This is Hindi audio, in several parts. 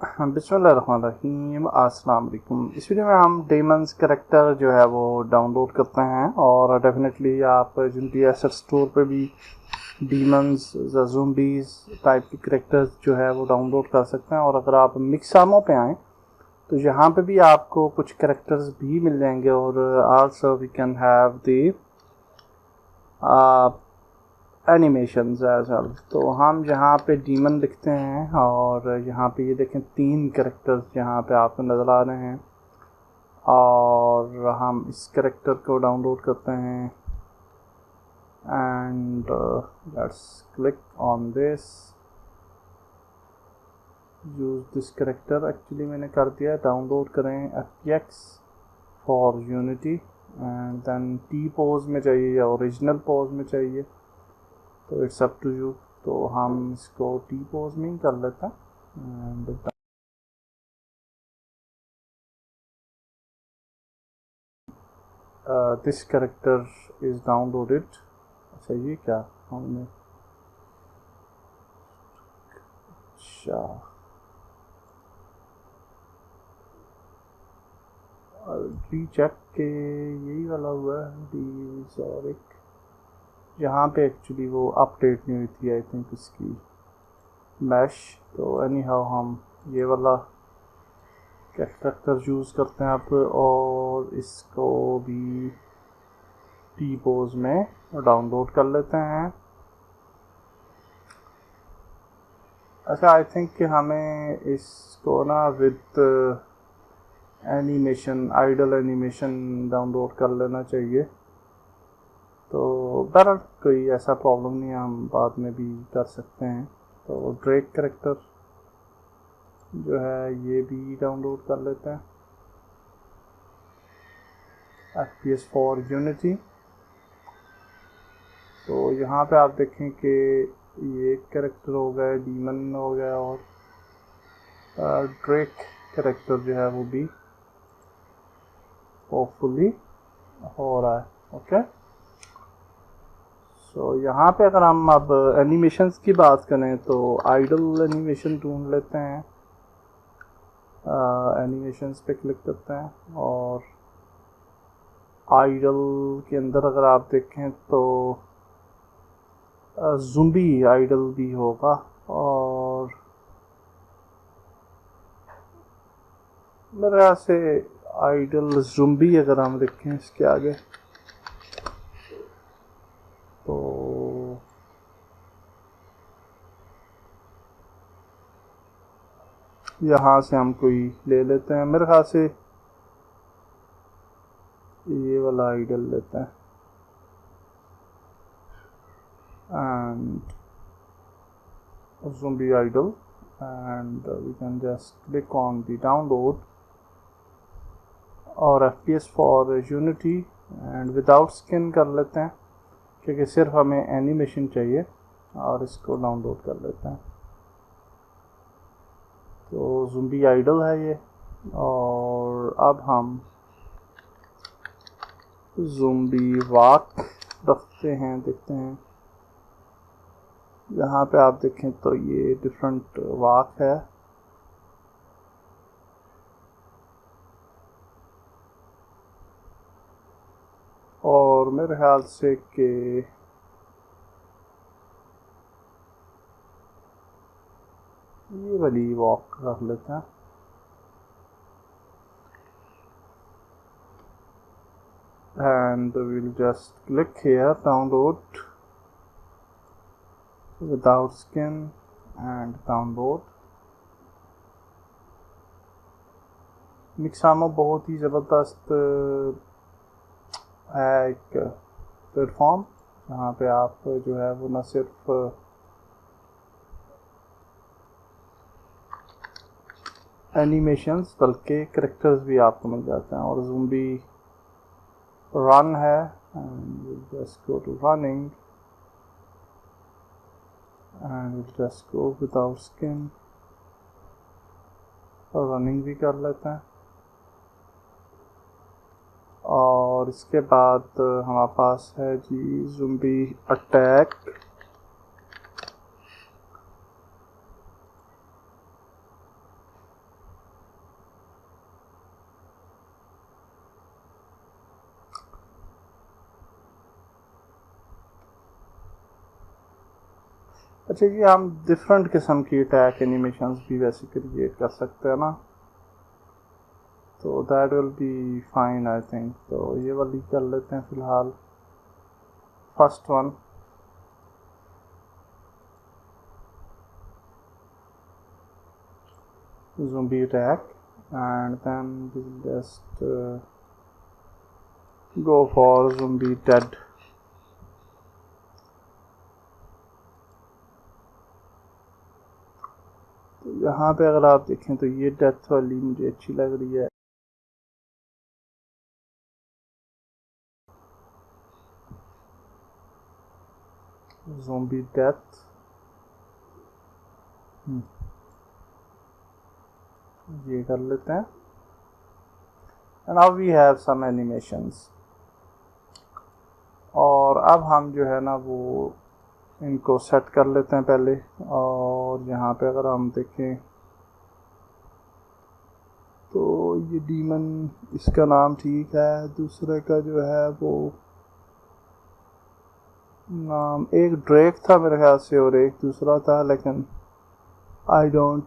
बिस्मिल्लाहिर्रहमानिर्रहीम, अस्सलाम वालेकुम। इस वीडियो में हम डेमन्स कैरेक्टर जो है वो डाउनलोड करते हैं और डेफिनेटली आप जिनकी एसेट स्टोर पे भी डीमंस ज़ूम्बीज़ टाइप के कैरेक्टर्स जो है वो डाउनलोड कर सकते हैं। और अगर आप मिक्सामो पे आएँ तो यहाँ पे भी आपको कुछ कैरेक्टर्स भी मिल जाएंगे और also we can have the animations as well. तो हम यहाँ पे डीमन लिखते हैं और यहाँ पे ये देखें 3 कैरेक्टर्स यहाँ पे आपको नज़र आ रहे हैं और हम इस कैरेक्टर को डाउनलोड करते हैं and let's click on this, use this character. Actually मैंने कर दिया है, डाउनलोड करें FTX for Unity and then T pose में चाहिए या ओरिजिनल पोज में चाहिए, तो इट्स अप टू यू। तो हम इसको टी पोज में ही कर लेते हैं and this character is downloaded. अच्छा ये क्या हमने, अच्छा रीचेक के यही वाला हुआ है डीज और एक यहाँ पे एक्चुअली वो अपडेट नहीं हुई थी आई थिंक इसकी मैश। तो एनी हाउ हम ये वाला कैरेक्टर यूज़ करते हैं अब और इसको भी टी पोज में डाउनलोड कर लेते हैं। अच्छा आई थिंक कि हमें इसको ना with animation, idle animation download कर लेना चाहिए। तो बहरहाल कोई ऐसा प्रॉब्लम नहीं है, हम बाद में भी कर सकते हैं। तो ड्रेक कैरेक्टर जो है ये भी डाउनलोड कर लेते हैं, FPS फॉर यूनिटी। तो यहाँ पे आप देखें कि ये कैरेक्टर हो गया, डीमन हो गया और ड्रेक कैरेक्टर जो है वो भी होपफुली हो रहा है। ओके, सो यहाँ पे अगर हम अब एनिमेशंस की बात करें तो आइडल एनिमेशन ढूंढ लेते हैं, एनिमेशंस पे क्लिक करते हैं और आइडल के अंदर अगर आप देखें तो ज़ुम्बी आइडल भी होगा और मेरे ख्याल से आइडल ज़ुम्बी अगर हम लिखें इसके आगे तो यहाँ से हम कोई ले लेते हैं। मेरे ख्याल से ये वाला आइडल लेते हैं and zombie idle and we can just click on the download और FPS for Unity and without skin कर लेते हैं क्योंकि सिर्फ हमें एनिमेशन चाहिए और इसको डाउनलोड कर लेते हैं। तो ज़ुम्बी आइडल है ये और अब हम ज़ुम्बी वॉक रखते हैं, देखते हैं। यहाँ पे आप देखें तो ये डिफरेंट वॉक है और मेरे ख्याल से कि ये वाली वॉक रख लेते हैं and we'll just click here, download without skin and download। मिक्सामो बहुत ही ज़बरदस्त है एक प्लेटफॉर्म जहाँ पे आप जो है वो न सिर्फ एनिमेशंस बल्कि कैरेक्टर्स भी आपको मिल जाते हैं। और ज़ुम्बी रन है and we'll just go to running and we'll just go without skin और रनिंग भी कर लेते हैं। और इसके बाद हमारे पास है जी ज़ुम्बी अटैक। अच्छा जी, हम डिफरेंट किस्म की अटैक एनिमेशंस भी वैसे क्रिएट कर सकते हैं ना, तो that will be fine I think. तो ये वाली कर लेते हैं फ़िलहाल, first one. zombie attack, and then we'll just go for zombie dead। तो यहाँ पे अगर आप देखें तो ये डेथ वाली मुझे अच्छी लग रही है। zombie death, ये कर लेते हैं। and now we have some animations, और अब हम जो है ना वो इनको सेट कर लेते हैं पहले। और यहाँ पे अगर हम देखें तो ये डीमन, इसका नाम ठीक है, दूसरे का जो है वो नाम, एक ड्रेक था मेरे ख्याल से और एक दूसरा था, लेकिन I don't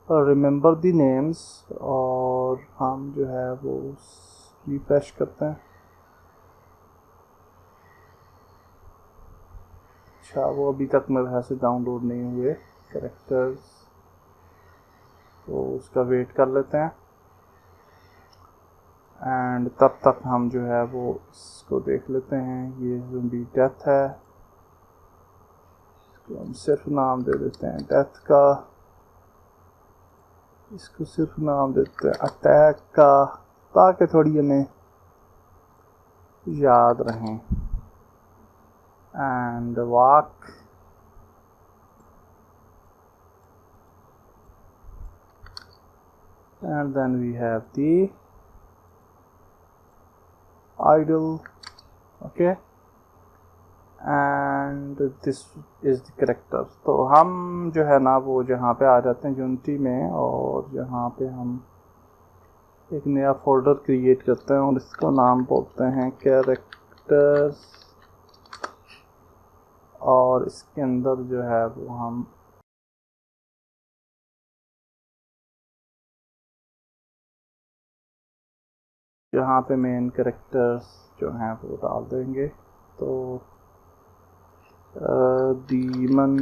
remember the names. और हम जो है वो रिफ्रेश करते हैं। अच्छा, वो अभी तक मेरे ख्याल से डाउनलोड नहीं हुए कैरेक्टर्स, तो उसका वेट कर लेते हैं। एंड तब तक हम जो है वो इसको देख लेते हैं। ये ज़ॉम्बी डेथ है, इसको हम सिर्फ नाम दे देते हैं डेथ का, इसको सिर्फ नाम देते हैं अटैक का, ताकि थोड़ी हमें याद रहें। And walk, and then we have the idle, okay, and this is the character। तो हम जो है ना वो जहाँ पे आ जाते हैं यूनिटी में, और यहाँ पे हम एक नया फोल्डर क्रिएट करते हैं और इसको नाम बोलते हैं कैरेक्टर्स। और इसके अंदर जो है वो हम यहाँ पे मेन कैरेक्टर्स जो हैं वो डाल देंगे। तो डीमन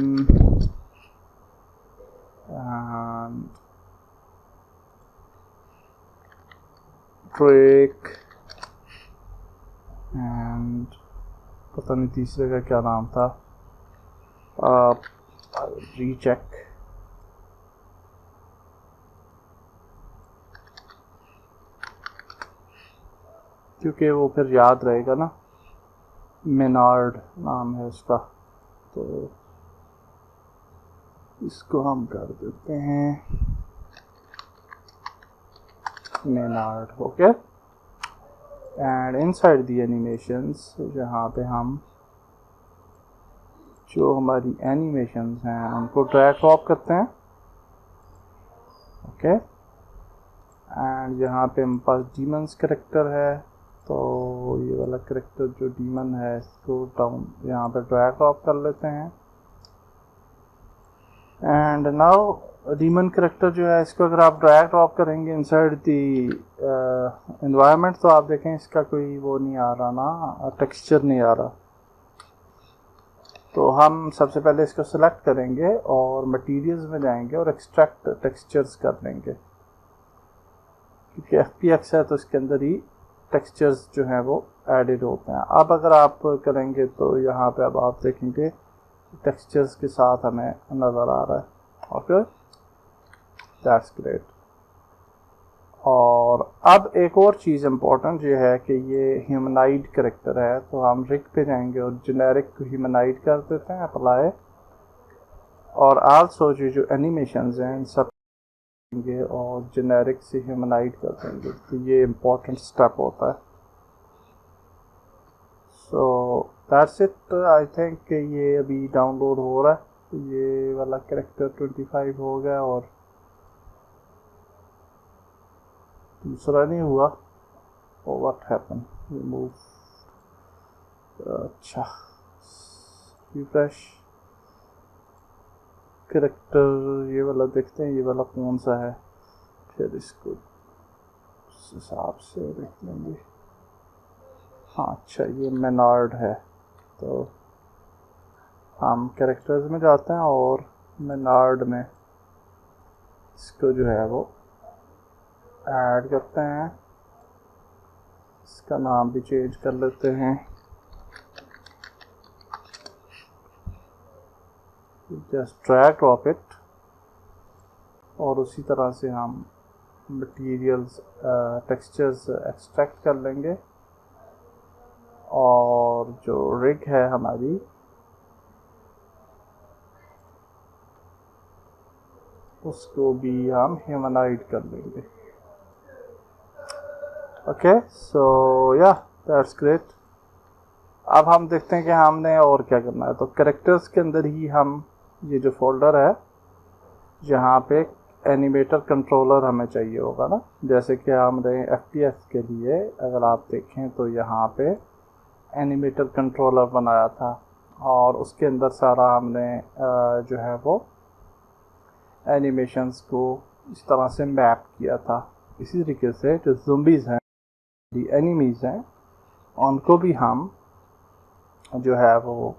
ड्रेक एंड पता नहीं तीसरे का क्या नाम था, रीचेक। क्योंकि वो फिर याद रहेगा ना, मेनार्ड नाम है उसका, तो इसको हम कर देते हैं Maynard, okay. And inside the animations, जहाँ पे हम जो हमारी एनिमेशंस हैं उनको ड्रैग ड्रॉप करते हैं, ओके। एंड यहाँ पे हमारे पास डीमंस कैरेक्टर है, तो ये वाला कैरेक्टर जो डीमन है इसको डाउन यहाँ पे ड्रैग ड्रॉप कर लेते हैं। एंड नाउ डीमन कैरेक्टर जो है इसको अगर आप ड्रैग ड्रॉप करेंगे इनसाइड दी एनवायरनमेंट, तो आप देखें इसका कोई वो नहीं आ रहा ना, टेक्सचर नहीं आ रहा। तो हम सबसे पहले इसको सेलेक्ट करेंगे और मटेरियल्स में जाएंगे और एक्सट्रैक्ट टेक्सचर्स कर लेंगे, क्योंकि FPX है तो इसके अंदर ही टेक्सचर्स जो हैं वो एडिड होते हैं। अब अगर आप करेंगे तो यहाँ पे अब आप देखेंगे टेक्सचर्स के साथ हमें नज़र आ रहा है, ओके, दैट्स ग्रेट। और अब एक और चीज़ इम्पोर्टेंट ये है कि ये ह्यूमनाइड कैरेक्टर है, तो हम रिग पे जाएंगे और जेनेरिक ह्यूमनाइड कर देते हैं, अप्लाई। और आल्सो जो एनिमेशंस हैं इन सब और जेनेरिक से ह्यूमनाइड कर देंगे, तो ये इम्पोर्टेंट स्टेप होता है। So that's it, I think ये अभी डाउनलोड हो रहा है। तो ये वाला कैरेक्टर 25 हो गया और दूसरा नहीं हुआ। व्हाट हैपन, रिमूव, अच्छा रिफ्रेश कैरेक्टर, ये वाला देखते हैं, ये वाला कौन सा है, फिर इसको उस हिसाब से देख लेंगे। हाँ अच्छा, ये मेनार्ड है, तो हम कैरेक्टर्स में जाते हैं और मेनार्ड में इसको जो है वो ऐड करते हैं। इसका नाम भी चेंज कर लेते हैं, जस्ट ड्रैग ड्रॉप इट। और उसी तरह से हम मटीरियल्स टेक्सचर्स एक्सट्रैक्ट कर लेंगे, और जो रिग है हमारी उसको भी हम ह्यूमनाइड कर लेंगे। ओके, सो या दैट्स ग्रेट। अब हम देखते हैं कि हमने और क्या करना है। तो कैरेक्टर्स के अंदर ही हम ये जो फोल्डर है जहाँ पे एनिमेटर कंट्रोलर हमें चाहिए होगा ना, जैसे कि हमने FPS के लिए अगर आप देखें तो यहाँ पे एनिमेटर कंट्रोलर बनाया था, और उसके अंदर सारा हमने जो है वो एनिमेशंस को इस तरह से मैप किया था। इसी तरीके से जो ज़ुम्बीज़ हैं, दी एनिमीज़ हैं, उनको भी हम जो है वो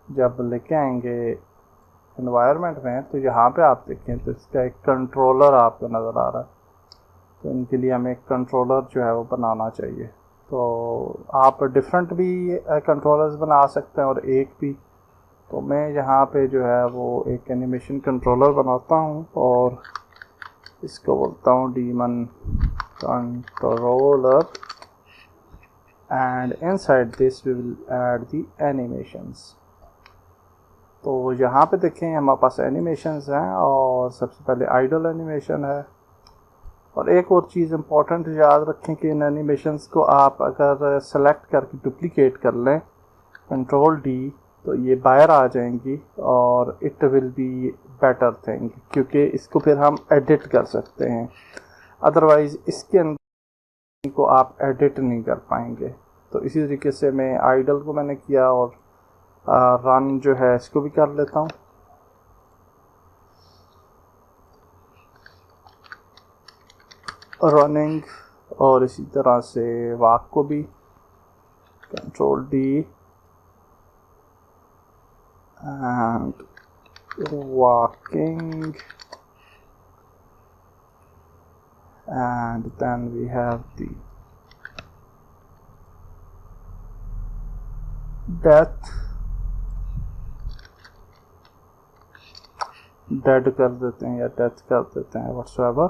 जब लेके आएंगे एनवायरनमेंट में, तो यहाँ पे आप देखें तो इसका एक कंट्रोलर आपको नज़र आ रहा है। तो इनके लिए हमें एक कंट्रोलर जो है वो बनाना चाहिए। तो आप डिफरेंट भी कंट्रोलर्स बना सकते हैं और एक भी। तो मैं यहाँ पे जो है वो एक एनिमेशन कंट्रोलर बनाता हूँ और इसको बोलता हूँ demon controller, and inside this we will add the animations. तो यहाँ पे देखें हमारे पास एनिमेशंस हैं, और सबसे पहले आइडल एनिमेशन है। और एक और चीज़ इम्पॉर्टेंट याद रखें कि इन एनिमेशंस को आप अगर सेलेक्ट करके डुप्लीकेट कर लें कंट्रोल D, तो ये बाहर आ जाएंगी और it will be better thing, क्योंकि इसको फिर हम एडिट कर सकते हैं। अदरवाइज़ इसके अंदर को आप एडिट नहीं कर पाएंगे। तो इसी तरीके से मैं आइडल को मैंने किया, और रन जो है इसको भी कर लेता हूँ। रनिंग, और इसी तरह से वॉक को भी control D and walking, and then we have the death, dead कर देते हैं या डेथ कर देते हैं व्हाटसएवर,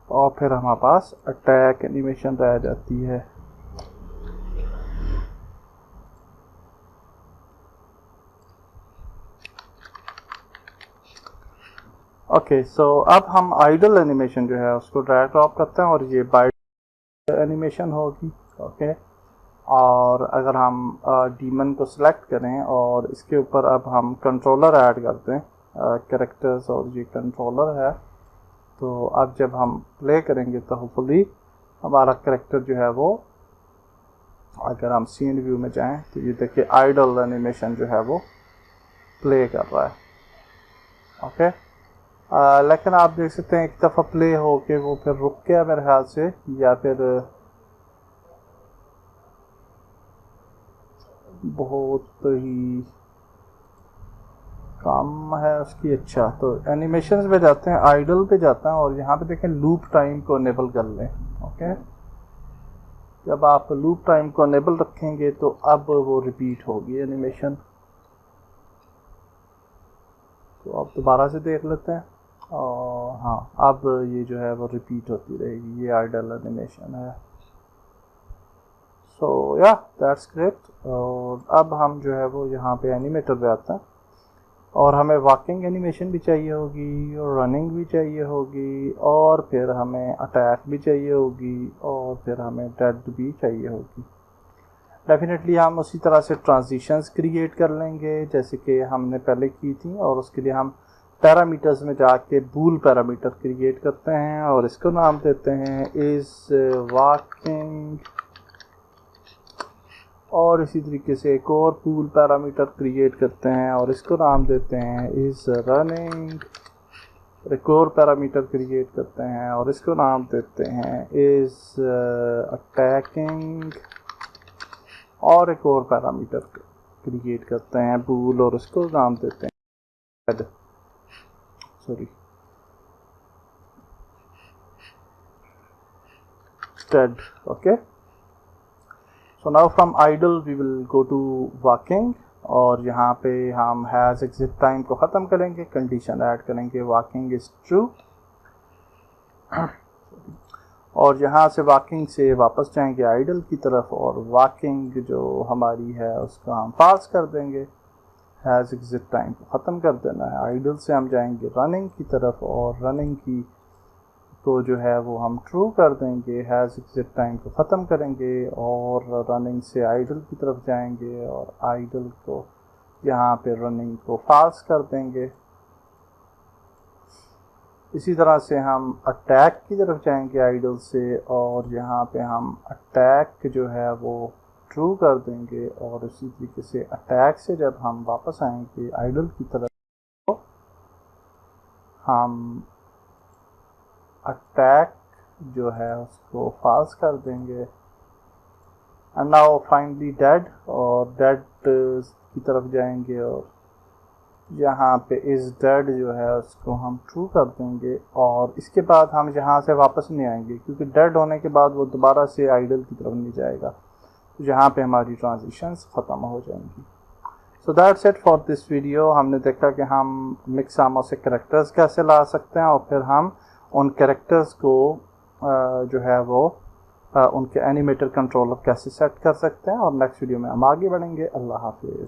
और फिर हमारे पास अटैक एनिमेशन रह जाती है। ओके, सो अब हम आइडल एनिमेशन जो है उसको ड्रैग ड्रॉप करते हैं, और ये बाय एनिमेशन होगी। ओके, और अगर हम डीमन को सिलेक्ट करें और इसके ऊपर अब हम कंट्रोलर ऐड करते हैं, कैरेक्टर्स, और ये कंट्रोलर है, तो अब जब हम प्ले करेंगे तो होपफुली हमारा कैरेक्टर जो है वो, अगर हम सीन व्यू में जाएं तो ये देखिए आइडल एनिमेशन जो है वो प्ले कर रहा है। ओके, लेकिन आप देख सकते हैं एक दफ़ा प्ले हो के वो फिर रुक गया मेरे ख्याल से, या फिर बहुत ही कम है उसकी। अच्छा, तो एनिमेशंस पे जाते हैं, आइडल पे जाते हैं, और यहाँ पे देखें लूप टाइम को इनेबल कर लें। ओके, जब आप लूप टाइम को इनेबल रखेंगे तो अब वो रिपीट होगी एनिमेशन। तो अब दोबारा से देख लेते हैं, और हाँ, अब ये जो है वो रिपीट होती रहेगी। ये आइडल एनिमेशन है। सो या दैट्स ग्रेट। और अब हम जो है वो यहाँ पे एनिमेटर पे आते हैं, और हमें वॉकिंग एनिमेशन भी चाहिए होगी, और रनिंग भी चाहिए होगी, और फिर हमें अटैक भी चाहिए होगी, और फिर हमें डेड भी चाहिए होगी। डेफिनेटली हम उसी तरह से ट्रांजिशंस क्रिएट कर लेंगे जैसे कि हमने पहले की थी, और उसके लिए हम पैरामीटर्स में जाके बूल पैरामीटर क्रिएट करते हैं, और इसको नाम देते हैं इज़ वॉकिंग, और इसी तरीके से एक और पूल पैरामीटर क्रिएट करते हैं और इसको नाम देते हैं इज रनिंग। एक और पैरामीटर क्रिएट करते हैं और इसको नाम देते हैं इज अटैकिंग। और एक और पैरामीटर क्रिएट करते हैं पूल और इसको नाम देते हैं stead. Okay, so now from idle we will go to walking और यहाँ पे हम हैज़ एग्जिट टाइम को ख़त्म करेंगे, कंडीशन ऐड करेंगे walking is true और यहाँ से walking से वापस जाएंगे idle की तरफ और walking जो हमारी है उसको हम false कर देंगे। हैज़ एग्जिट टाइम को ख़त्म कर देना है। idle से हम जाएंगे running की तरफ और running की तो जो है वो हम ट्रू कर देंगे। हैज़ एग्जिट टाइम को ख़त्म करेंगे और रनिंग से आइडल की तरफ जाएंगे और आइडल को यहाँ पे रनिंग को फाल्स कर देंगे। इसी तरह से हम अटैक की तरफ जाएंगे आइडल से और यहाँ पे हम अटैक जो है वो ट्रू कर देंगे और इसी तरीके से अटैक से जब हम वापस आएंगे आइडल की तरफ तो हम अटैक जो है उसको फाल्स कर देंगे। एंड नाउ फाइनली डेड और डेड की तरफ जाएंगे और यहाँ पे इज डेड जो है उसको हम ट्रू कर देंगे और इसके बाद हम यहाँ से वापस नहीं आएंगे क्योंकि डेड होने के बाद वो दोबारा से आइडल की तरफ नहीं जाएगा। तो यहाँ पे हमारी ट्रांजिशंस ख़त्म हो जाएंगी। So that's it for this video. हमने देखा कि हम मिक्स आर्मर से कैरेक्टर्स कैसे ला सकते हैं और फिर हम उन कैरेक्टर्स को जो है वो उनके एनिमेटर कंट्रोलर कैसे सेट कर सकते हैं और नेक्स्ट वीडियो में हम आगे बढ़ेंगे। अल्लाह हाफिज़।